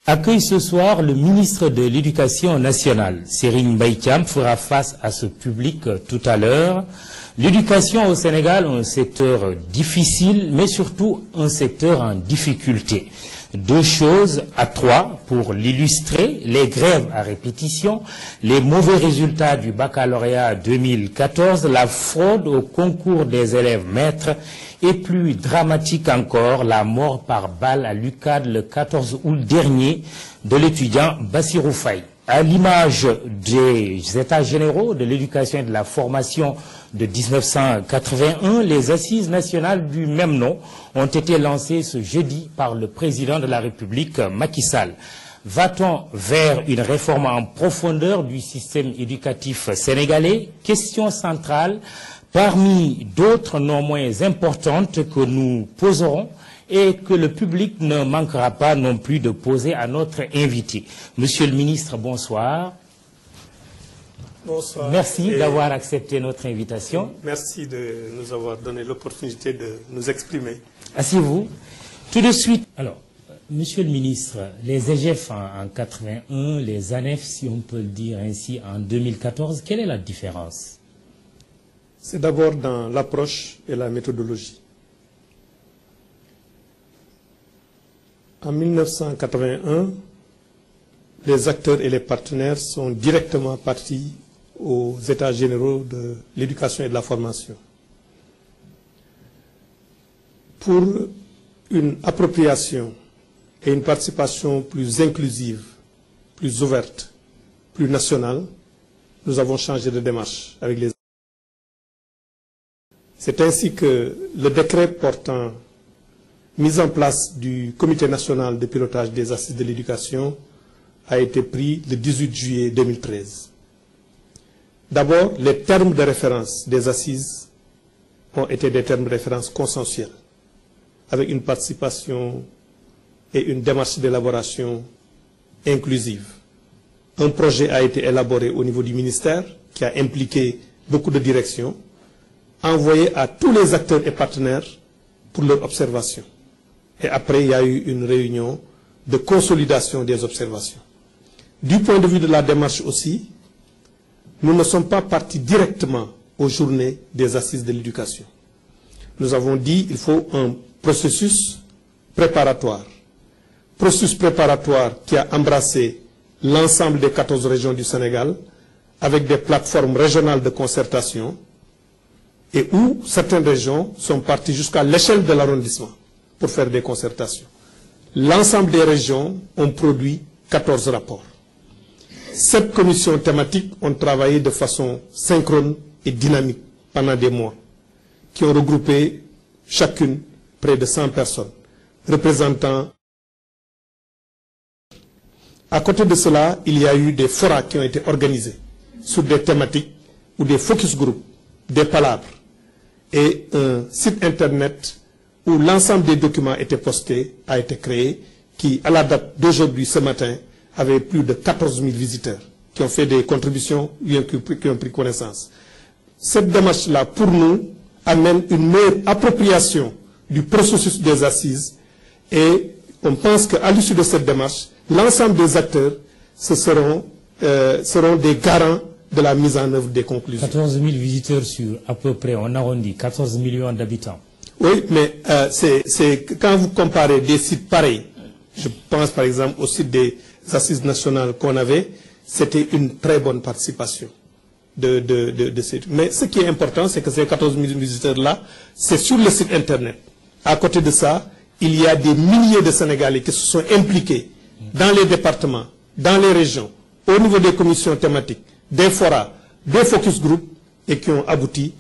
accueille ce soir le ministre de l'Éducation nationale. Serigne Mbaye Thiam fera face à ce public tout à l'heure. L'éducation au Sénégal, un secteur difficile, mais surtout un secteur en difficulté. Deux choses à trois pour l'illustrer: les grèves à répétition, les mauvais résultats du baccalauréat 2014, la fraude au concours des élèves maîtres et plus dramatique encore, la mort par balle à l'UCAD le 14 août dernier de l'étudiant Bassirou Faye. À l'image des États généraux de l'éducation et de la formation de 1981, les assises nationales du même nom ont été lancées ce jeudi par le président de la République, Macky Sall. Va-t-on vers une réforme en profondeur du système éducatif sénégalais? Question centrale parmi d'autres non moins importantes que nous poserons et que le public ne manquera pas non plus de poser à notre invité. Monsieur le ministre, bonsoir. Bonsoir. Merci d'avoir accepté notre invitation. Merci de nous avoir donné l'opportunité de nous exprimer. Asseyez-vous. Tout de suite. Alors, monsieur le ministre, les EGEF en 81, les ANEF, si on peut le dire ainsi, en 2014, quelle est la différence? C'est d'abord dans l'approche et la méthodologie. En 1981, les acteurs et les partenaires sont directement partis aux États généraux de l'éducation et de la formation pour une appropriation et une participation plus inclusive, plus ouverte, plus nationale. Nous avons changé de démarche avec les. C'est ainsi que le décret portant mise en place du Comité national de pilotage des assises de l'éducation a été pris le 18 juillet 2013. D'abord, les termes de référence des assises ont été des termes de référence consensuels, avec une participation et une démarche d'élaboration inclusive. Un projet a été élaboré au niveau du ministère qui a impliqué beaucoup de directions, envoyé à tous les acteurs et partenaires pour leur observation. Et après, il y a eu une réunion de consolidation des observations. Du point de vue de la démarche aussi, nous ne sommes pas partis directement aux journées des assises de l'éducation. Nous avons dit qu'il faut un processus préparatoire. Processus préparatoire qui a embrassé l'ensemble des 14 régions du Sénégal avec des plateformes régionales de concertation et où certaines régions sont parties jusqu'à l'échelle de l'arrondissement pour faire des concertations. L'ensemble des régions ont produit 14 rapports. 7 commissions thématiques ont travaillé de façon synchrone et dynamique pendant des mois, qui ont regroupé chacune près de 100 personnes, représentant. À côté de cela, il y a eu des forats qui ont été organisés sur des thématiques ou des focus group, des palabres et un site internet où l'ensemble des documents étaient postés, a été créé, qui, à la date d'aujourd'hui, ce matin, avait plus de 14 000 visiteurs qui ont fait des contributions, qui ont pris connaissance. Cette démarche-là, pour nous, amène une meilleure appropriation du processus des assises et on pense qu'à l'issue de cette démarche, l'ensemble des acteurs seront des garants de la mise en œuvre des conclusions. 14 000 visiteurs sur à peu près, on arrondit, 14 millions d'habitants. Oui, mais c'est quand vous comparez des sites pareils, je pense par exemple au site des assises nationales qu'on avait, c'était une très bonne participation de ces. Mais ce qui est important, c'est que ces 14 000 visiteurs-là, c'est sur le site internet. À côté de ça, il y a des milliers de Sénégalais qui se sont impliqués dans les départements, dans les régions, au niveau des commissions thématiques, des forats, des focus group et qui ont abouti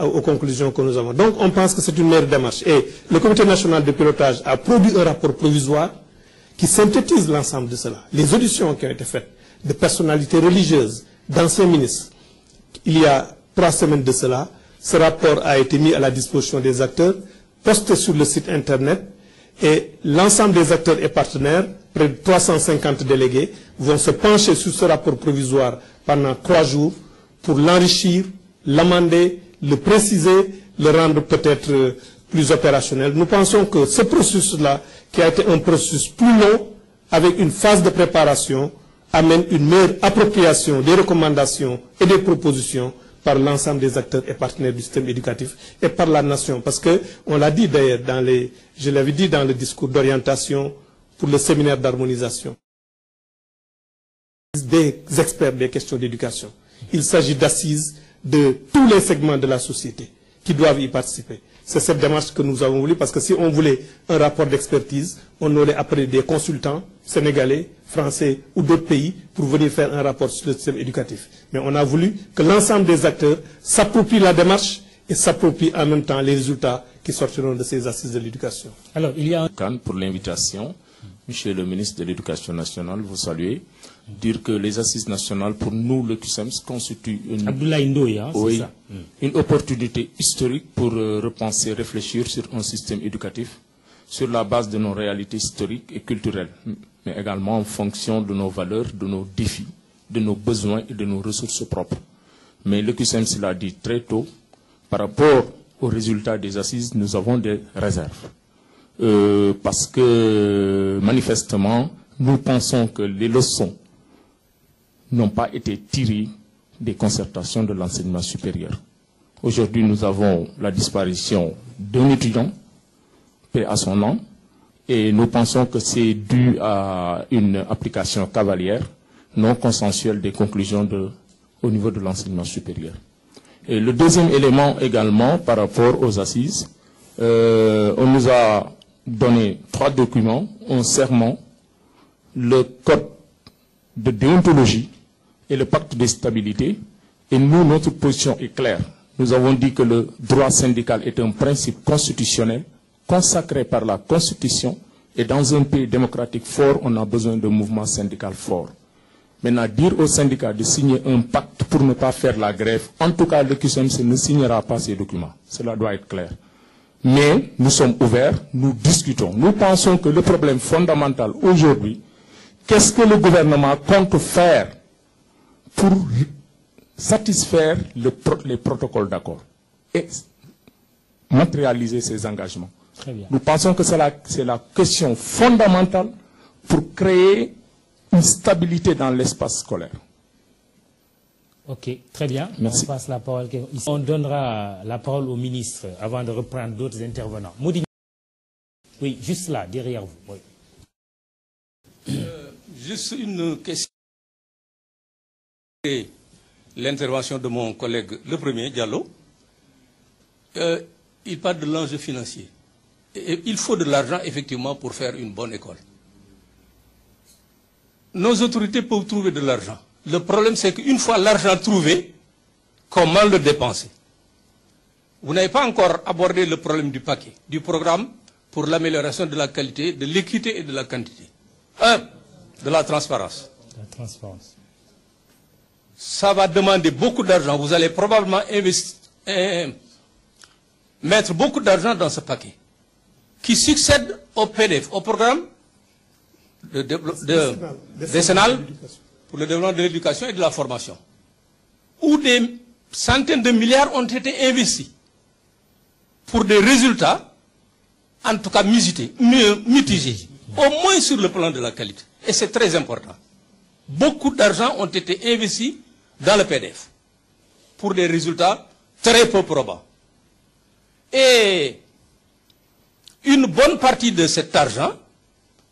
aux conclusions que nous avons. Donc on pense que c'est une meilleure démarche. Et le Comité national de pilotage a produit un rapport provisoire qui synthétise l'ensemble de cela. Les auditions qui ont été faites de personnalités religieuses, d'anciens ministres, il y a 3 semaines de cela, ce rapport a été mis à la disposition des acteurs, posté sur le site internet et l'ensemble des acteurs et partenaires, près de 350 délégués, vont se pencher sur ce rapport provisoire pendant 3 jours pour l'enrichir, l'amender, le préciser, le rendre peut-être plus opérationnel. Nous pensons que ce processus-là, qui a été un processus plus long, avec une phase de préparation, amène une meilleure appropriation des recommandations et des propositions par l'ensemble des acteurs et partenaires du système éducatif et par la nation. Parce que, on l'a dit d'ailleurs, je l'avais dit dans le discours d'orientation pour le séminaire d'harmonisation, des experts des questions d'éducation. Il s'agit d'assises de tous les segments de la société qui doivent y participer. C'est cette démarche que nous avons voulu, parce que si on voulait un rapport d'expertise, on aurait appelé des consultants sénégalais, français ou d'autres pays pour venir faire un rapport sur le système éducatif. Mais on a voulu que l'ensemble des acteurs s'approprient la démarche et s'approprient en même temps les résultats qui sortiront de ces assises de l'éducation. Alors, il y a pour l'invitation. Monsieur le ministre de l'Éducation nationale, vous saluez. Dire que les assises nationales, pour nous, le CUSEMS, constituent une opportunité historique pour repenser, réfléchir sur un système éducatif sur la base de nos réalités historiques et culturelles, mais également en fonction de nos valeurs, de nos défis, de nos besoins et de nos ressources propres. Mais le CUSEMS l'a dit très tôt, par rapport aux résultats des assises, nous avons des réserves. Parce que, manifestement, nous pensons que les leçons n'ont pas été tirées des concertations de l'enseignement supérieur. Aujourd'hui, nous avons la disparition d'un étudiant, paix à son nom, et nous pensons que c'est dû à une application cavalière, non consensuelle des conclusions au niveau de l'enseignement supérieur. Et le deuxième élément également, par rapport aux assises, on nous a donné 3 documents, un serment, le code de déontologie et le pacte de stabilité. Et nous, notre position est claire. Nous avons dit que le droit syndical est un principe constitutionnel consacré par la Constitution. Et dans un pays démocratique fort, on a besoin de mouvements syndicaux forts. Maintenant, dire aux syndicats de signer un pacte pour ne pas faire la grève, en tout cas, le CUSEMS ne signera pas ces documents. Cela doit être clair. Mais nous sommes ouverts, nous discutons. Nous pensons que le problème fondamental aujourd'hui, qu'est-ce que le gouvernement compte faire pour satisfaire les protocoles d'accord et matérialiser ces engagements. Très bien. Nous pensons que c'est la question fondamentale pour créer une stabilité dans l'espace scolaire. Ok, très bien. Merci. On passe la parole. On donnera la parole au ministre avant de reprendre d'autres intervenants. Moudi. Oui, juste là, derrière vous. Oui. Juste une question. L'intervention de mon collègue, le premier, Diallo. Il parle de l'enjeu financier. Et il faut de l'argent, effectivement, pour faire une bonne école. Nos autorités peuvent trouver de l'argent. Le problème, c'est qu'une fois l'argent trouvé, comment le dépenser? Vous n'avez pas encore abordé le problème du paquet, du programme pour l'amélioration de la qualité, de l'équité et de la quantité. De la transparence. La transparence. Ça va demander beaucoup d'argent. Vous allez probablement mettre beaucoup d'argent dans ce paquet, qui succède au PDF, au programme décennal pour le développement de l'éducation et de la formation, où des centaines de milliards ont été investis pour des résultats, en tout cas mitigés, au moins sur le plan de la qualité. Et c'est très important. Beaucoup d'argent ont été investis dans le PDF pour des résultats très peu probants. Et une bonne partie de cet argent,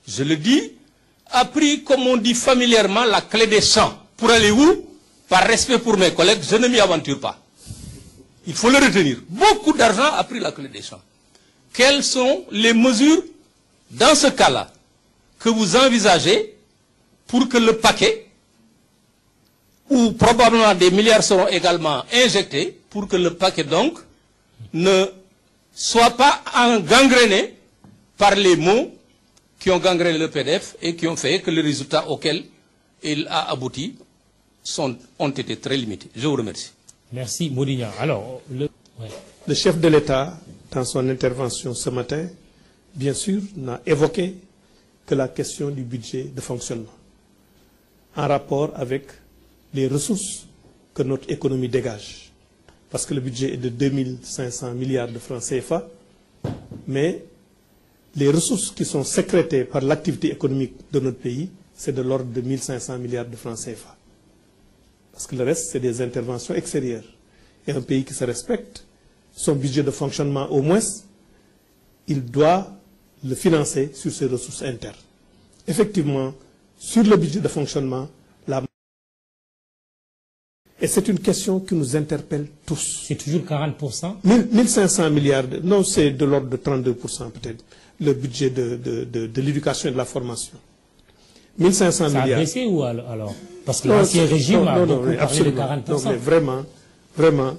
je le dis, a pris, comme on dit familièrement, la clé des champs. Pour aller où? Par respect pour mes collègues, je ne m'y aventure pas. Il faut le retenir. Beaucoup d'argent a pris la clé des champs. Quelles sont les mesures, dans ce cas-là, que vous envisagez pour que le paquet, où probablement des milliards seront également injectés, pour que le paquet donc ne soit pas gangréné par les mots qui ont gangréné le PDF et qui ont fait que les résultats auxquels il a abouti ont été très limités. Je vous remercie. Merci, Moudignan. Alors, le chef de l'État, dans son intervention ce matin, bien sûr, n'a évoqué que la question du budget de fonctionnement, en rapport avec les ressources que notre économie dégage. Parce que le budget est de 2500 milliards de francs CFA, mais les ressources qui sont sécrétées par l'activité économique de notre pays, c'est de l'ordre de 1500 milliards de francs CFA. Parce que le reste, c'est des interventions extérieures. Et un pays qui se respecte, son budget de fonctionnement au moins, il doit le financer sur ses ressources internes. Effectivement, sur le budget de fonctionnement, et c'est une question qui nous interpelle tous. C'est toujours 40%? 1500 milliards, non, c'est de l'ordre de 32% peut-être, le budget de l'éducation et de la formation. 1500 milliards. Ça a baissé ou alors? Parce que l'ancien régime a beaucoup parlé de 40%. Non, mais vraiment,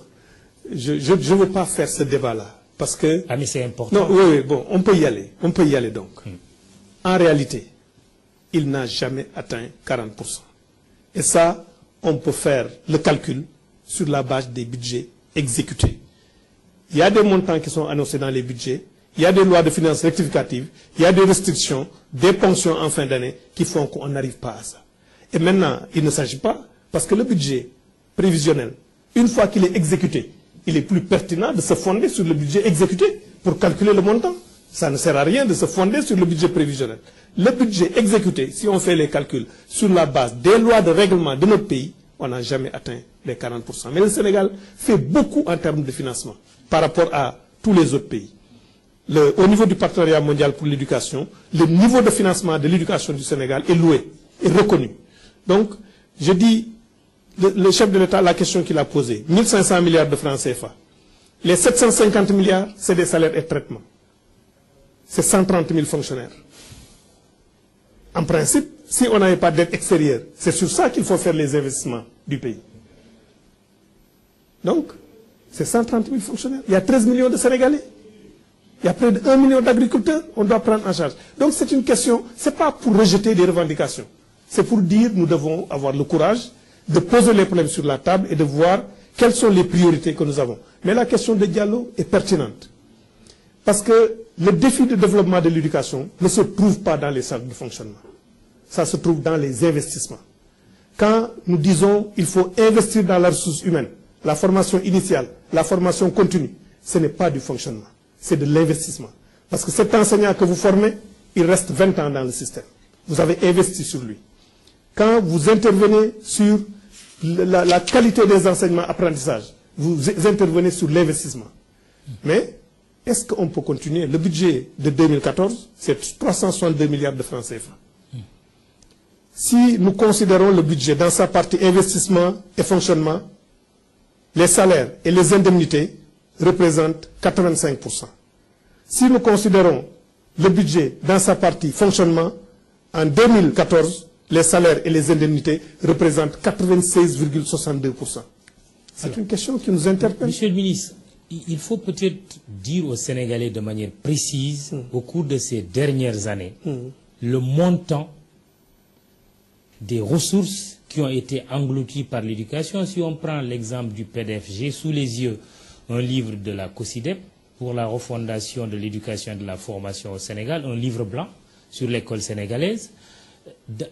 je ne veux pas faire ce débat-là. Parce que... Ah, mais c'est important. Non, oui, bon, on peut y aller. On peut y aller donc. En réalité, il n'a jamais atteint 40%. Et ça, on peut faire le calcul sur la base des budgets exécutés. Il y a des montants qui sont annoncés dans les budgets, il y a des lois de finances rectificatives, il y a des restrictions, des ponctions en fin d'année qui font qu'on n'arrive pas à ça. Et maintenant, il ne s'agit pas, parce que le budget prévisionnel, une fois qu'il est exécuté, il est plus pertinent de se fonder sur le budget exécuté pour calculer le montant. Ça ne sert à rien de se fonder sur le budget prévisionnel. Le budget exécuté, si on fait les calculs sur la base des lois de règlement de notre pays, on n'a jamais atteint les 40%. Mais le Sénégal fait beaucoup en termes de financement par rapport à tous les autres pays. Au niveau du partenariat mondial pour l'éducation, le niveau de financement de l'éducation du Sénégal est loué, est reconnu. Donc, je dis, le chef de l'État, la question qu'il a posée, 1500 milliards de francs CFA. Les 750 milliards, c'est des salaires et traitements. C'est 130 000 fonctionnaires. En principe, si on n'avait pas d'aide extérieure, c'est sur ça qu'il faut faire les investissements du pays. Donc, c'est 130 000 fonctionnaires. Il y a 13 millions de Sénégalais. Il y a près de 1 million d'agriculteurs. On doit prendre en charge. Donc, c'est une question, ce n'est pas pour rejeter des revendications. C'est pour dire nous devons avoir le courage de poser les problèmes sur la table et de voir quelles sont les priorités que nous avons. Mais la question de Diallo est pertinente. Parce que le défi de développement de l'éducation ne se trouve pas dans les salles de fonctionnement. Ça se trouve dans les investissements. Quand nous disons qu'il faut investir dans la ressource humaine, la formation initiale, la formation continue, ce n'est pas du fonctionnement, c'est de l'investissement. Parce que cet enseignant que vous formez, il reste 20 ans dans le système. Vous avez investi sur lui. Quand vous intervenez sur la qualité des enseignements apprentissages, vous intervenez sur l'investissement. Mais est-ce qu'on peut continuer? Le budget de 2014, c'est 362 milliards de francs CFA. Si nous considérons le budget dans sa partie investissement et fonctionnement, les salaires et les indemnités représentent 85%. Si nous considérons le budget dans sa partie fonctionnement, en 2014, les salaires et les indemnités représentent 96,62%. C'est une question qui nous interpelle. Monsieur le ministre, il faut peut-être dire aux Sénégalais de manière précise, au cours de ces dernières années, le montant des ressources qui ont été englouties par l'éducation. Si on prend l'exemple du PDF, j'ai sous les yeux un livre de la COSIDEP pour la refondation de l'éducation et de la formation au Sénégal, un livre blanc sur l'école sénégalaise,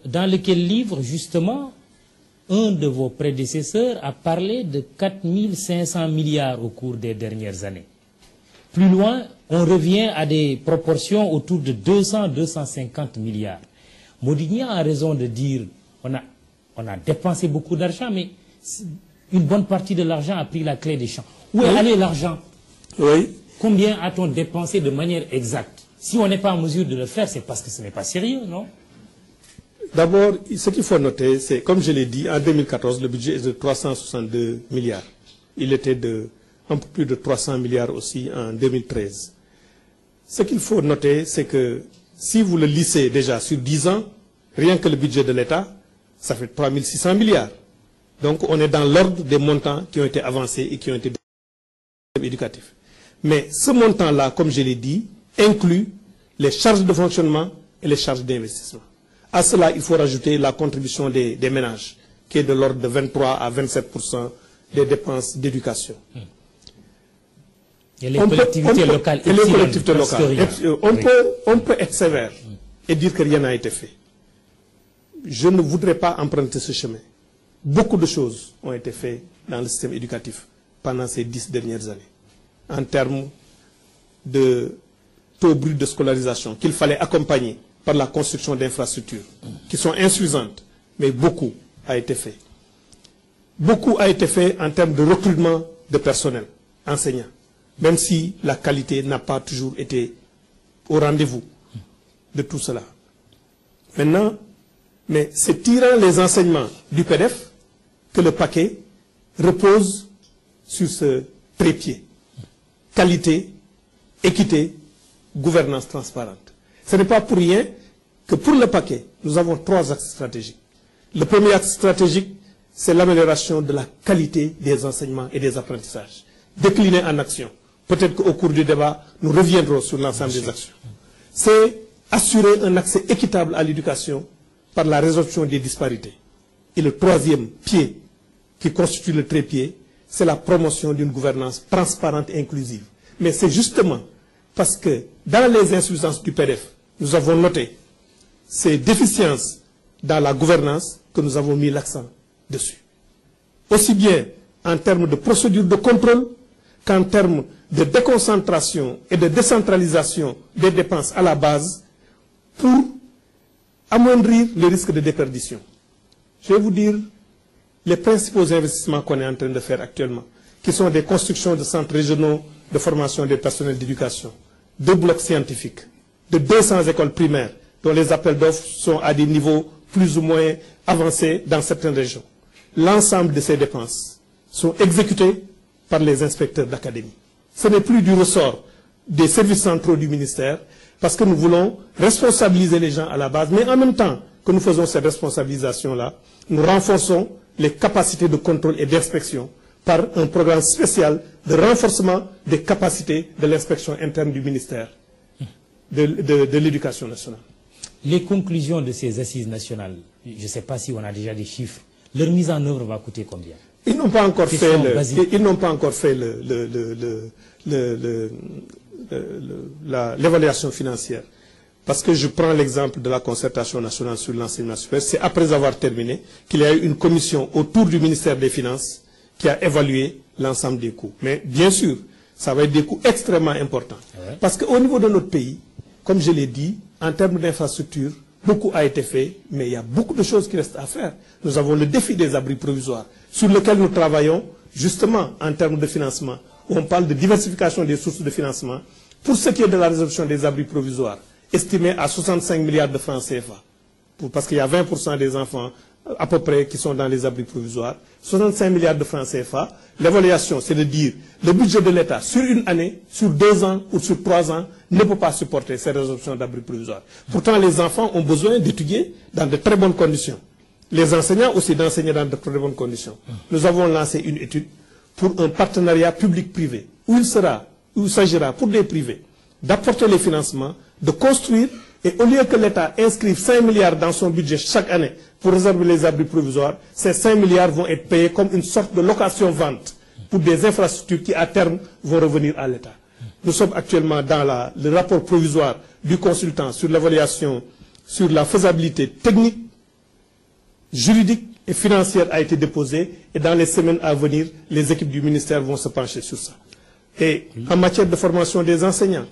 dans lequel livre, justement, un de vos prédécesseurs a parlé de 4 500 milliards au cours des dernières années. Plus loin, on revient à des proportions autour de 200-250 milliards. Modignan a raison de dire on a dépensé beaucoup d'argent, mais une bonne partie de l'argent a pris la clé des champs. Où est allé l'argent? Oui. Combien a-t-on dépensé de manière exacte? Si on n'est pas en mesure de le faire, c'est parce que ce n'est pas sérieux, non? D'abord, ce qu'il faut noter, c'est, comme je l'ai dit, en 2014, le budget est de 362 milliards. Il était de un peu plus de 300 milliards aussi en 2013. Ce qu'il faut noter, c'est que si vous le lissez déjà sur 10 ans, rien que le budget de l'État, ça fait 3 600 milliards. Donc on est dans l'ordre des montants qui ont été avancés et qui ont été éducatifs. Mais ce montant-là, comme je l'ai dit, inclut les charges de fonctionnement et les charges d'investissement. À cela, il faut rajouter la contribution des ménages, qui est de l'ordre de 23 à 27% des dépenses d'éducation. Et les collectivités locales. Et les collectivités locales. On peut être sévère et dire que rien n'a été fait. Je ne voudrais pas emprunter ce chemin. Beaucoup de choses ont été faites dans le système éducatif pendant ces 10 dernières années, en termes de taux brut de scolarisation qu'il fallait accompagner par la construction d'infrastructures qui sont insuffisantes, mais beaucoup a été fait. Beaucoup a été fait en termes de recrutement de personnel enseignant, même si la qualité n'a pas toujours été au rendez-vous de tout cela. Maintenant, mais c'est tirant les enseignements du PDF que le paquet repose sur ce trépied. Qualité, équité, gouvernance transparente. Ce n'est pas pour rien que pour le paquet, nous avons 3 axes stratégiques. Le premier axe stratégique, c'est l'amélioration de la qualité des enseignements et des apprentissages, décliné en actions. Peut-être qu'au cours du débat, nous reviendrons sur l'ensemble des actions. C'est assurer un accès équitable à l'éducation par la résolution des disparités. Et le troisième pied qui constitue le trépied, c'est la promotion d'une gouvernance transparente et inclusive. Mais c'est justement parce que dans les insuffisances du PDF, nous avons noté ces déficiences dans la gouvernance que nous avons mis l'accent dessus. Aussi bien en termes de procédure de contrôle qu'en termes de déconcentration et de décentralisation des dépenses à la base pour amoindrir les risques de déperdition. Je vais vous dire les principaux investissements qu'on est en train de faire actuellement, qui sont des constructions de centres régionaux de formation des personnels d'éducation, 2 blocs scientifiques, de 200 écoles primaires, dont les appels d'offres sont à des niveaux plus ou moins avancés dans certaines régions. L'ensemble de ces dépenses sont exécutées par les inspecteurs d'académie. Ce n'est plus du ressort des services centraux du ministère, parce que nous voulons responsabiliser les gens à la base, mais en même temps que nous faisons cette responsabilisation-là, nous renforçons les capacités de contrôle et d'inspection par un programme spécial de renforcement des capacités de l'inspection interne du ministère de l'Éducation nationale. Les conclusions de ces assises nationales, je ne sais pas si on a déjà des chiffres, leur mise en œuvre va coûter combien? Ils n'ont pas encore fait l'évaluation financière. Parce que je prends l'exemple de la concertation nationale sur l'enseignement supérieur. C'est après avoir terminé qu'il y a eu une commission autour du ministère des Finances qui a évalué l'ensemble des coûts. Mais bien sûr, ça va être des coûts extrêmement importants. Ouais. Parce qu'au niveau de notre pays, comme je l'ai dit, en termes d'infrastructures, beaucoup a été fait, mais il y a beaucoup de choses qui restent à faire. Nous avons le défi des abris provisoires, sur lequel nous travaillons justement en termes de financement, où on parle de diversification des sources de financement, pour ce qui est de la résolution des abris provisoires, estimé à 65 milliards de francs CFA, parce qu'il y a 20% des enfants à peu près qui sont dans les abris provisoires, 65 milliards de francs CFA. L'évaluation, c'est de dire le budget de l'État sur une année, sur 2 ans ou sur 3 ans ne peut pas supporter ces résolutions d'abris provisoires. Pourtant, les enfants ont besoin d'étudier dans de très bonnes conditions. Les enseignants aussi d'enseigner dans de très bonnes conditions. Nous avons lancé une étude pour un partenariat public-privé où il s'agira pour des privés d'apporter les financements, de construire, et au lieu que l'État inscrive 5 milliards dans son budget chaque année pour réserver les abris provisoires, ces 5 milliards vont être payés comme une sorte de location-vente pour des infrastructures qui à terme vont revenir à l'État. Nous sommes actuellement dans le rapport provisoire du consultant sur l'évaluation, sur la faisabilité technique, juridique et financière a été déposé, et dans les semaines à venir, les équipes du ministère vont se pencher sur ça. Et en matière de formation des enseignants,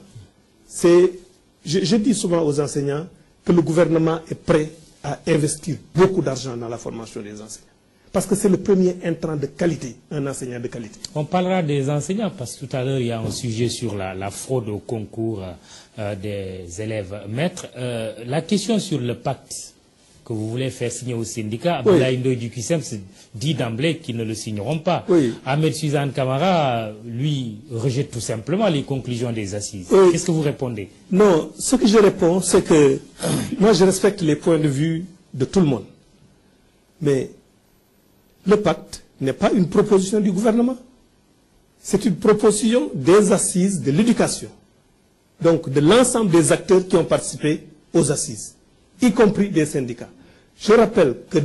je dis souvent aux enseignants que le gouvernement est prêt à investir beaucoup d'argent dans la formation des enseignants. Parce que c'est le premier intrant de qualité, un enseignant de qualité. On parlera des enseignants, parce que tout à l'heure, il y a un sujet sur la fraude au concours des élèves maîtres. La question sur le pacte que vous voulez faire signer au syndicat, Abdoulaye Ndoye du QSEM dit d'emblée qu'ils ne le signeront pas. Oui. Ahmed Suzanne Camara, lui, rejette tout simplement les conclusions des assises. Oui. Qu'est-ce que vous répondez? Non, ce que je réponds, c'est que moi, je respecte les points de vue de tout le monde. Mais le pacte n'est pas une proposition du gouvernement. C'est une proposition des assises de l'éducation. Donc, de l'ensemble des acteurs qui ont participé aux assises, y compris des syndicats. Je rappelle que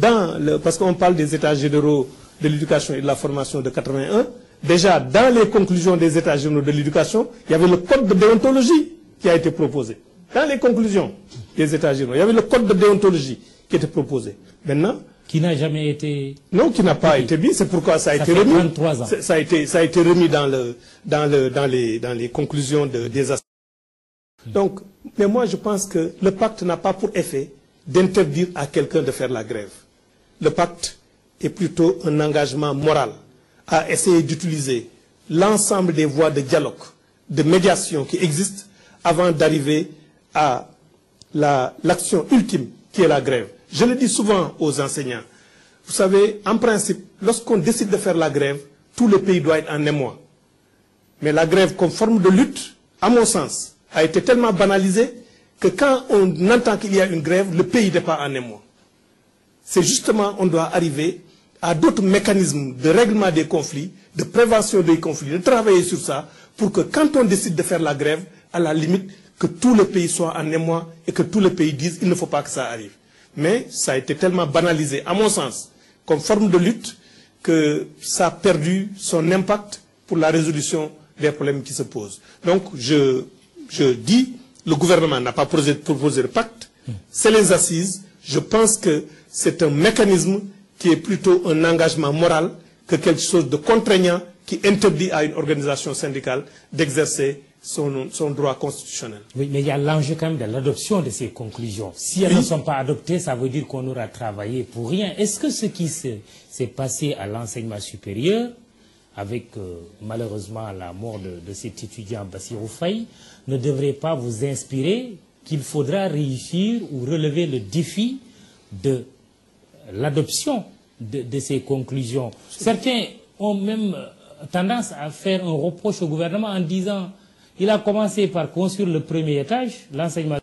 parce qu'on parle des états généraux de l'éducation et de la formation de 81, déjà dans les conclusions des états généraux de l'éducation, il y avait le code de déontologie qui a été proposé. Dans les conclusions des états généraux, il y avait le code de déontologie qui était proposé. Maintenant, qui n'a jamais été... Non, qui n'a pas été mis, c'est pourquoi ça a été remis. 33 ans. Ça a été remis dans les conclusions des assises. Donc, mais moi je pense que le pacte n'a pas pour effet d'interdire à quelqu'un de faire la grève. Le pacte est plutôt un engagement moral à essayer d'utiliser l'ensemble des voies de dialogue, de médiation qui existent avant d'arriver à l'action ultime qui est la grève. Je le dis souvent aux enseignants. Vous savez, en principe, lorsqu'on décide de faire la grève, tout le pays doit être en émoi. Mais la grève comme forme de lutte, à mon sens, a été tellement banalisée que quand on entend qu'il y a une grève, le pays n'est pas en émoi. C'est justement, on doit arriver à d'autres mécanismes de règlement des conflits, de prévention des conflits, de travailler sur ça, pour que quand on décide de faire la grève, à la limite, que tout le pays soit en émoi et que tout le pays dise il ne faut pas que ça arrive. Mais ça a été tellement banalisé, à mon sens, comme forme de lutte, que ça a perdu son impact pour la résolution des problèmes qui se posent. Donc, je dis, le gouvernement n'a pas proposé le pacte, c'est les assises. Je pense que c'est un mécanisme qui est plutôt un engagement moral que quelque chose de contraignant qui interdit à une organisation syndicale d'exercer son droit constitutionnel. Oui, mais il y a l'enjeu quand même de l'adoption de ces conclusions. Si elles ne sont pas adoptées, ça veut dire qu'on aura travaillé pour rien. Est-ce que ce qui s'est passé à l'enseignement supérieur, avec malheureusement la mort de cet étudiant Bassirou Faye, ne devrait pas vous inspirer qu'il faudra réussir ou relever le défi de l'adoption de ces conclusions? Certains ont même tendance à faire un reproche au gouvernement en disant il a commencé par construire le premier étage, l'enseignement,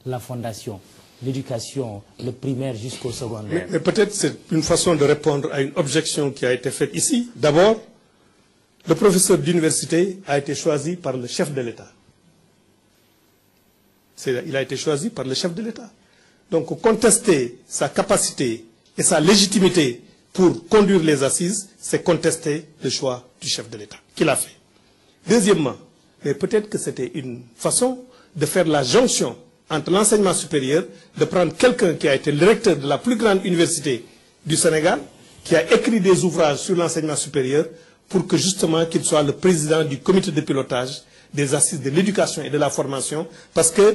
la fondation, l'éducation, le primaire jusqu'au secondaire. Mais peut-être c'est une façon de répondre à une objection qui a été faite ici. D'abord, le professeur d'université a été choisi par le chef de l'État. Il a été choisi par le chef de l'État. Donc, contester sa capacité et sa légitimité pour conduire les assises, c'est contester le choix du chef de l'État, qu'il a fait. Deuxièmement, mais peut-être que c'était une façon de faire la jonction entre l'enseignement supérieur, de prendre quelqu'un qui a été le recteur de la plus grande université du Sénégal, qui a écrit des ouvrages sur l'enseignement supérieur, pour que justement qu'il soit le président du comité de pilotage des assises de l'éducation et de la formation, parce que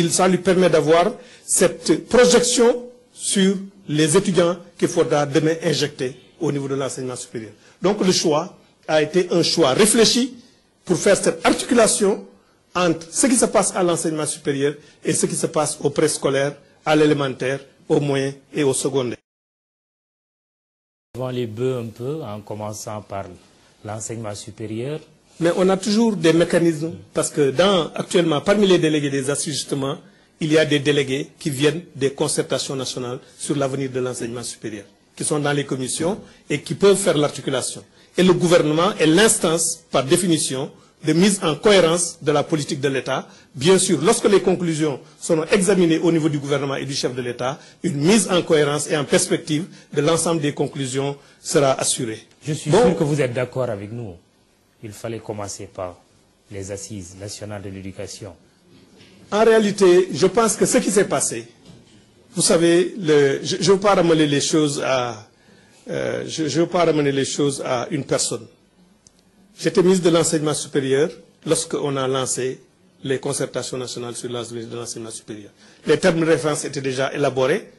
ça lui permet d'avoir cette projection sur les étudiants qu'il faudra demain injecter au niveau de l'enseignement supérieur. Donc le choix a été un choix réfléchi pour faire cette articulation entre ce qui se passe à l'enseignement supérieur et ce qui se passe au préscolaire, à l'élémentaire, au moyen et au secondaire. Devant les bœufs un peu, en commençant par l'enseignement supérieur. Mais on a toujours des mécanismes, parce que actuellement, parmi les délégués des assises, justement, il y a des délégués qui viennent des concertations nationales sur l'avenir de l'enseignement supérieur, qui sont dans les commissions et qui peuvent faire l'articulation. Et le gouvernement est l'instance, par définition, de mise en cohérence de la politique de l'État. Bien sûr, lorsque les conclusions seront examinées au niveau du gouvernement et du chef de l'État, une mise en cohérence et en perspective de l'ensemble des conclusions sera assurée. Je suis sûr que vous êtes d'accord avec nous. Il fallait commencer par les assises nationales de l'éducation. En réalité, je pense que ce qui s'est passé, vous savez, je ne veux pas ramener les choses à, une personne. J'étais ministre de l'enseignement supérieur lorsqu'on a lancé les concertations nationales sur l'avenir de l'enseignement supérieur. Les termes de référence étaient déjà élaborés.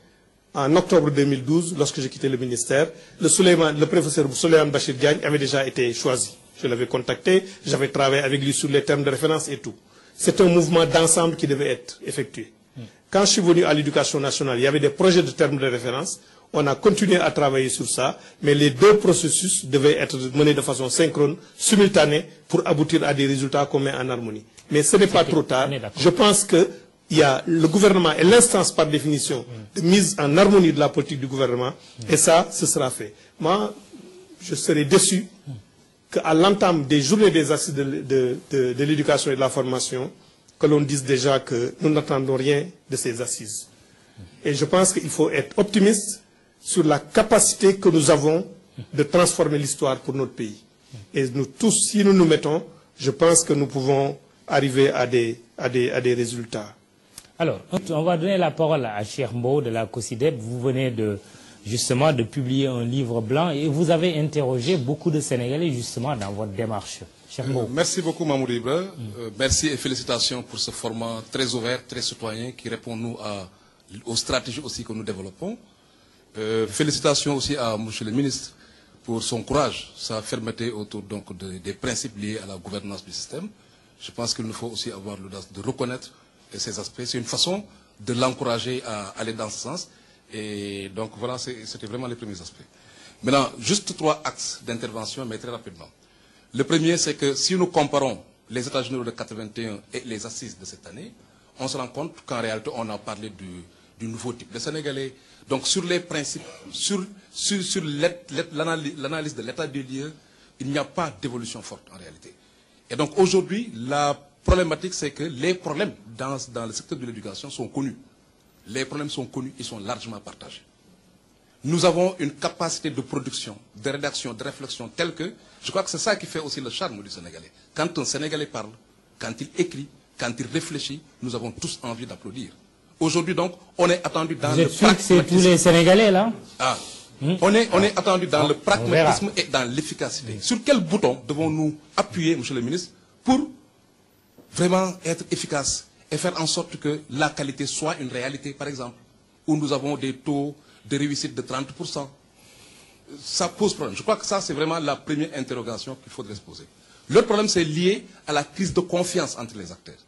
En octobre 2012, lorsque j'ai quitté le ministère, le professeur Souleymane Bachir Diagne avait déjà été choisi. Je l'avais contacté, j'avais travaillé avec lui sur les termes de référence et tout. C'est un mouvement d'ensemble qui devait être effectué. Quand je suis venu à l'éducation nationale, il y avait des projets de termes de référence. On a continué à travailler sur ça, mais les deux processus devaient être menés de façon synchrone, simultanée, pour aboutir à des résultats communs en harmonie. Mais ce n'est pas trop tard. Je pense que le gouvernement est l'instance par définition de mise en harmonie de la politique du gouvernement, et ça, ce sera fait. Moi, je serais déçu qu'à l'entame des journées des assises de l'éducation et de la formation, que l'on dise déjà que nous n'attendons rien de ces assises. Et je pense qu'il faut être optimiste sur la capacité que nous avons de transformer l'histoire pour notre pays. Et nous tous, si nous nous mettons, je pense que nous pouvons arriver à des résultats. Alors, on va donner la parole à Cheikh Mbow de la COSYDEP. Vous venez justement de publier un livre blanc et vous avez interrogé beaucoup de Sénégalais justement dans votre démarche. Merci beaucoup Mamoudou Ibra. Merci et félicitations pour ce format très ouvert, très citoyen qui répond aux stratégies aussi que nous développons. Félicitations aussi à M. le ministre pour son courage, sa fermeté autour donc des principes liés à la gouvernance du système. Je pense qu'il nous faut aussi avoir l'audace de reconnaître ces aspects. C'est une façon de l'encourager à aller dans ce sens. Et donc voilà, c'était vraiment les premiers aspects. Maintenant, juste 3 axes d'intervention, mais très rapidement. Le premier, c'est que si nous comparons les États généraux de 81 et les assises de cette année, on se rend compte qu'en réalité, on a parlé du nouveau type de Sénégalais. Donc sur les principes, sur l'analyse de l'état des lieux, il n'y a pas d'évolution forte en réalité. Et donc aujourd'hui, la problématique, c'est que les problèmes dans le secteur de l'éducation sont connus. Les problèmes sont connus, ils sont largement partagés. Nous avons une capacité de production, de rédaction, de réflexion telle que, je crois que c'est ça qui fait aussi le charme du Sénégalais. Quand un Sénégalais parle, quand il écrit, quand il réfléchit, nous avons tous envie d'applaudir. Aujourd'hui donc, on est attendu dans le pragmatisme. C'est tous les Sénégalais là. On est attendu dans le pragmatisme et dans l'efficacité. Sur quel bouton devons-nous appuyer, M. le ministre, pour vraiment être efficace et faire en sorte que la qualité soit une réalité, par exemple, où nous avons des taux de réussite de 30%. Ça pose problème. Je crois que ça, c'est vraiment la première interrogation qu'il faudrait se poser. L'autre problème, c'est lié à la crise de confiance entre les acteurs.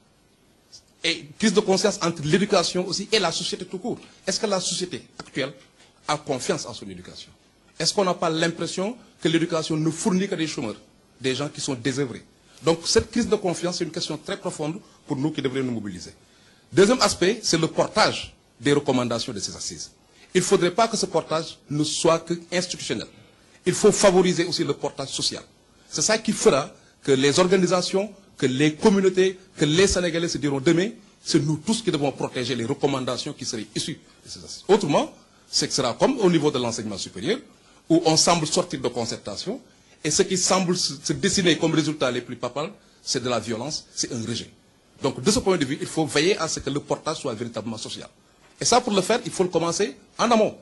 Et crise de confiance entre l'éducation aussi et la société tout court. Est-ce que la société actuelle a confiance en son éducation? Est-ce qu'on n'a pas l'impression que l'éducation ne fournit que des chômeurs, des gens qui sont désœuvrés? Donc cette crise de confiance, c'est une question très profonde pour nous qui devrions nous mobiliser. Deuxième aspect, c'est le portage des recommandations de ces assises. Il ne faudrait pas que ce portage ne soit que institutionnel. Il faut favoriser aussi le portage social. C'est ça qui fera que les organisations, que les communautés, que les Sénégalais se diront demain, c'est nous tous qui devons protéger les recommandations qui seraient issues de ces assises. Autrement, ce sera comme au niveau de l'enseignement supérieur, où on semble sortir de concertation, et ce qui semble se dessiner comme résultat les plus palpables, c'est de la violence, c'est un rejet. Donc de ce point de vue, il faut veiller à ce que le portage soit véritablement social. Et ça, pour le faire, il faut le commencer en amont.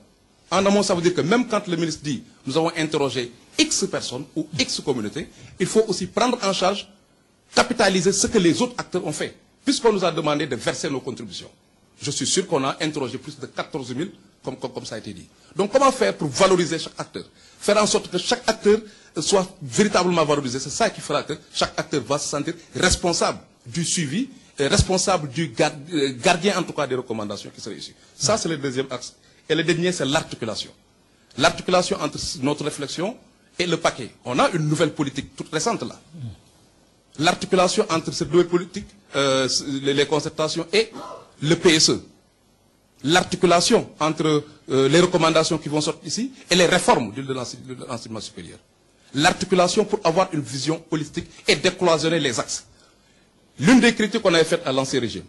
En amont, ça veut dire que même quand le ministre dit « nous avons interrogé X personnes ou X communautés », il faut aussi prendre en charge, capitaliser ce que les autres acteurs ont fait, puisqu'on nous a demandé de verser nos contributions. Je suis sûr qu'on a interrogé plus de 14 000, comme ça a été dit. Donc comment faire pour valoriser chaque acteur? Faire en sorte que chaque acteur soit véritablement valorisé. C'est ça qui fera que chaque acteur va se sentir responsable du suivi, responsable du gardien en tout cas des recommandations qui seraient issues. Ça, c'est le deuxième axe. Et le dernier, c'est l'articulation. L'articulation entre notre réflexion et le paquet. On a une nouvelle politique toute récente là. L'articulation entre ces deux politiques, les concertations et le PSE. L'articulation entre les recommandations qui vont sortir ici et les réformes de l'enseignement supérieur. L'articulation pour avoir une vision politique et décloisonner les axes. L'une des critiques qu'on avait faites à l'ancien régime,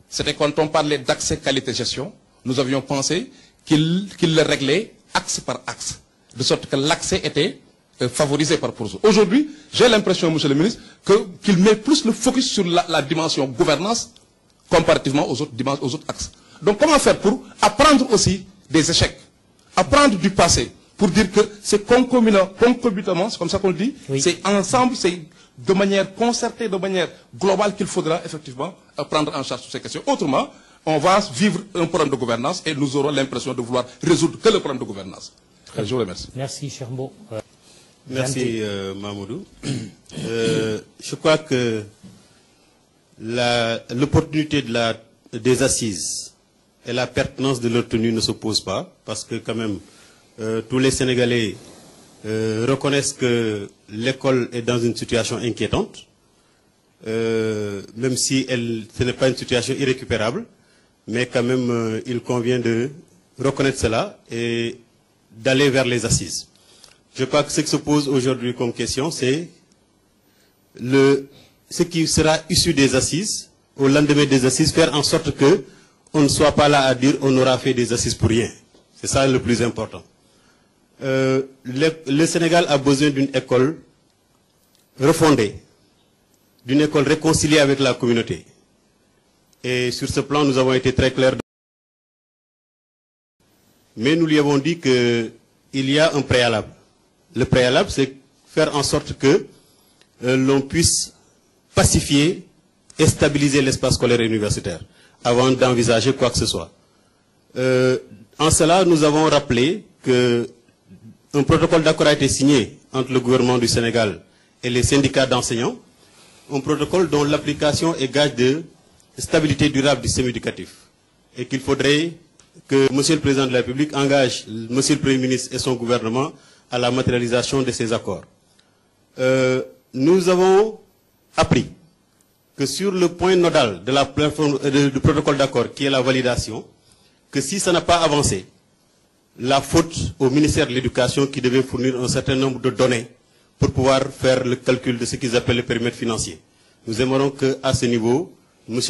c'était quand on parlait d'accès qualité-gestion, nous avions pensé qu'il le réglait axe par axe, de sorte que l'accès était favorisé par Pourzo. Aujourd'hui, j'ai l'impression, monsieur le ministre, qu'il met plus le focus sur la dimension gouvernance comparativement aux autres axes. Donc comment faire pour apprendre aussi des échecs, apprendre du passé, pour dire que c'est concomitamment, c'est comme ça qu'on le dit, oui. C'est ensemble, c'est de manière concertée, de manière globale qu'il faudra effectivement prendre en charge toutes ces questions. Autrement, on va vivre un problème de gouvernance et nous aurons l'impression de vouloir résoudre que le problème de gouvernance. Je vous remercie. Merci, Cherbo. Merci, Mamoudou. Je crois que l'opportunité des assises et la pertinence de leur tenue ne s'opposent pas, parce que quand même, tous les Sénégalais reconnaissent que l'école est dans une situation inquiétante, même si ce n'est pas une situation irrécupérable, mais quand même il convient de reconnaître cela et d'aller vers les assises. Je crois que ce qui se pose aujourd'hui comme question, c'est ce qui sera issu des assises, au lendemain des assises, faire en sorte que on ne soit pas là à dire on aura fait des assises pour rien. C'est ça le plus important. Le Sénégal a besoin d'une école refondée, d'une école réconciliée avec la communauté. Et sur ce plan, nous avons été très clairs. Mais nous lui avons dit qu'il y a un préalable. Le préalable, c'est faire en sorte que l'on puisse pacifier et stabiliser l'espace scolaire et universitaire avant d'envisager quoi que ce soit. En cela, nous avons rappelé qu'un protocole d'accord a été signé entre le gouvernement du Sénégal et les syndicats d'enseignants, un protocole dont l'application est gage de stabilité durable du système éducatif, et qu'il faudrait que Monsieur le Président de la République engage Monsieur le Premier ministre et son gouvernement à la matérialisation de ces accords. Nous avons appris que sur le point nodal de la plateforme du protocole d'accord, qui est la validation, que si ça n'a pas avancé, la faute au ministère de l'Éducation qui devait fournir un certain nombre de données pour pouvoir faire le calcul de ce qu'ils appellent le périmètre financier. Nous aimerons qu'à ce niveau, Monsieur